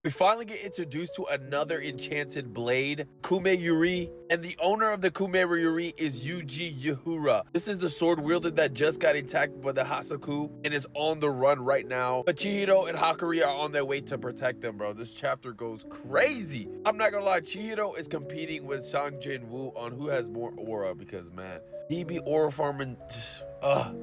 We finally get introduced to another enchanted blade, Kume-Yuri, and the owner of the Kume-Yuri is Yuji Yuhura. This is the sword wielder that just got attacked by the Hasaku and is on the run right now. But Chihiro and Hakari are on their way to protect them, bro. This chapter goes crazy. I'm not gonna lie, Chihiro is competing with Sang Jin-woo on who has more aura because, man, he be aura farming just...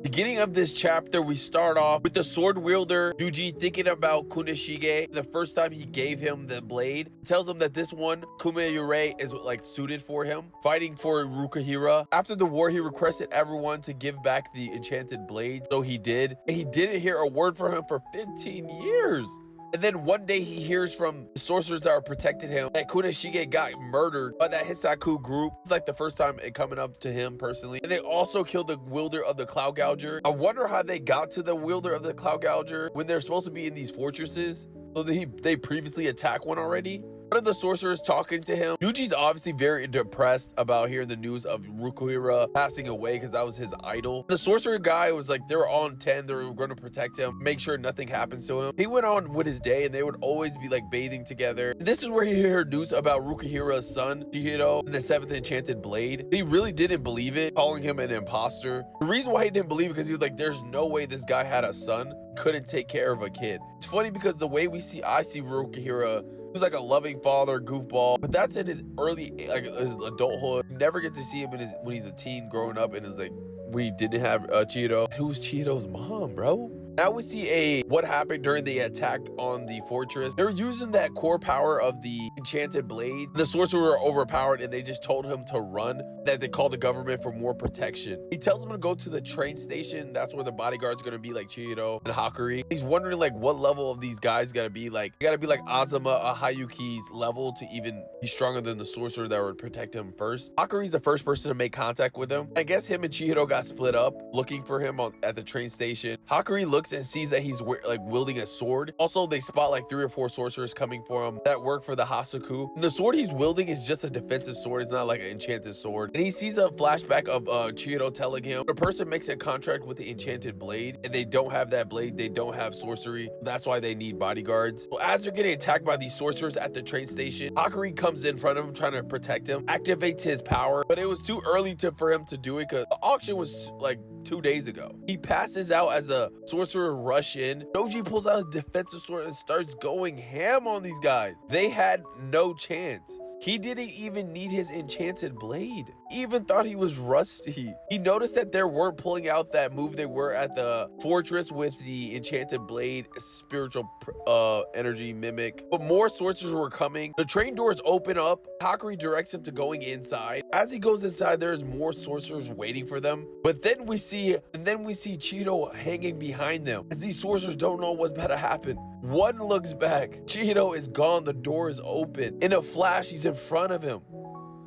Beginning of this chapter, we start off with the sword wielder Yuji thinking about Kunishige. The first time he gave him the blade, tells him that this one, Kume-Yuri, is like suited for him, fighting for Rukahira. After the war, he requested everyone to give back the enchanted blade, so he did. And he didn't hear a word from him for 15 years. And then one day he hears from the sorcerers that are protecting him that Kunishige got murdered by that Hisaku group. It's like the first time it coming up to him personally. And they also killed the wielder of the Cloud Gouger. I wonder how they got to the wielder of the Cloud Gouger when they're supposed to be in these fortresses. So they previously attacked one already. One of the sorcerers talking to him. Yuji's obviously very depressed about hearing the news of Rukahira passing away because that was his idol. The sorcerer guy was like, they were on 10, they were going to protect him, make sure nothing happens to him. He went on with his day and they would always be like bathing together. This is where he heard news about Rukahira's son, Chihiro, and the 7th enchanted blade. He really didn't believe it, calling him an imposter. The reason why he didn't believe it because he was like, there's no way this guy had a son, couldn't take care of a kid. It's funny because the way I see Rukahira, he was like a loving father, goofball, but that's in his early, like his adulthood. You never get to see him in when he's a teen growing up and is like, we didn't have Chihiro. Who's Chihiro's mom, bro? Now we see what happened during the attack on the fortress. They were using that core power of the enchanted blade. The sorcerers were overpowered and they just told him to run, that they called the government for more protection. He tells them to go to the train station. That's where the bodyguard's gonna be, like Chihiro and Hakari. He's wondering like what level of these guys gotta be like. You gotta be like Azuma or Hayuki's level to even be stronger than the sorcerer that would protect him first. Hakari's the first person to make contact with him. I guess him and Chihiro got split up looking for him at the train station. Hakari looks and sees that he's like wielding a sword. Also, they spot like 3 or 4 sorcerers coming for him that work for the Hasaku. And the sword he's wielding is just a defensive sword. It's not like an enchanted sword. And he sees a flashback of Chihiro telling him a person makes a contract with the enchanted blade and they don't have that blade, they don't have sorcery. That's why they need bodyguards. So as they're getting attacked by these sorcerers at the train station, Hakari comes in front of him trying to protect him, activates his power, but it was too early for him to do it because the auction was like 2 days ago. He passes out as the sorcerer rush in. Doji pulls out his defensive sword and starts going ham on these guys. They had no chance. He didn't even need his enchanted blade. He even thought he was rusty. He noticed that they weren't pulling out that move they were at the fortress with the enchanted blade, spiritual energy mimic. But more sorcerers were coming. The train doors open up. Hakari directs him to going inside. As he goes inside, there's more sorcerers waiting for them. But then we see Chihiro hanging behind them as these sorcerers don't know what's about to happen. One looks back. Chihiro is gone. The door is open. In a flash, he's in front of him.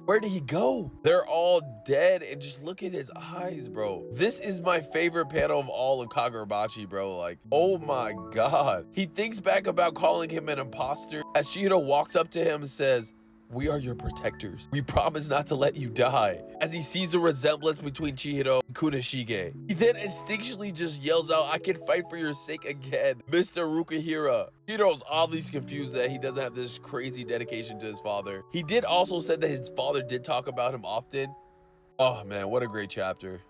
Where did he go? They're all dead, and just look at his eyes, bro. This is my favorite panel of all of Kagurabachi, bro. Like, oh my god. He thinks back about calling him an imposter as Chihiro walks up to him and says, "We are your protectors. We promise not to let you die." As he sees the resemblance between Chihiro and Kunishige, he then instinctually just yells out, "I can fight for your sake again, Mr. Rukahira." Chihiro's obviously confused that he doesn't have this crazy dedication to his father. He did also say that his father did talk about him often. Oh man, what a great chapter.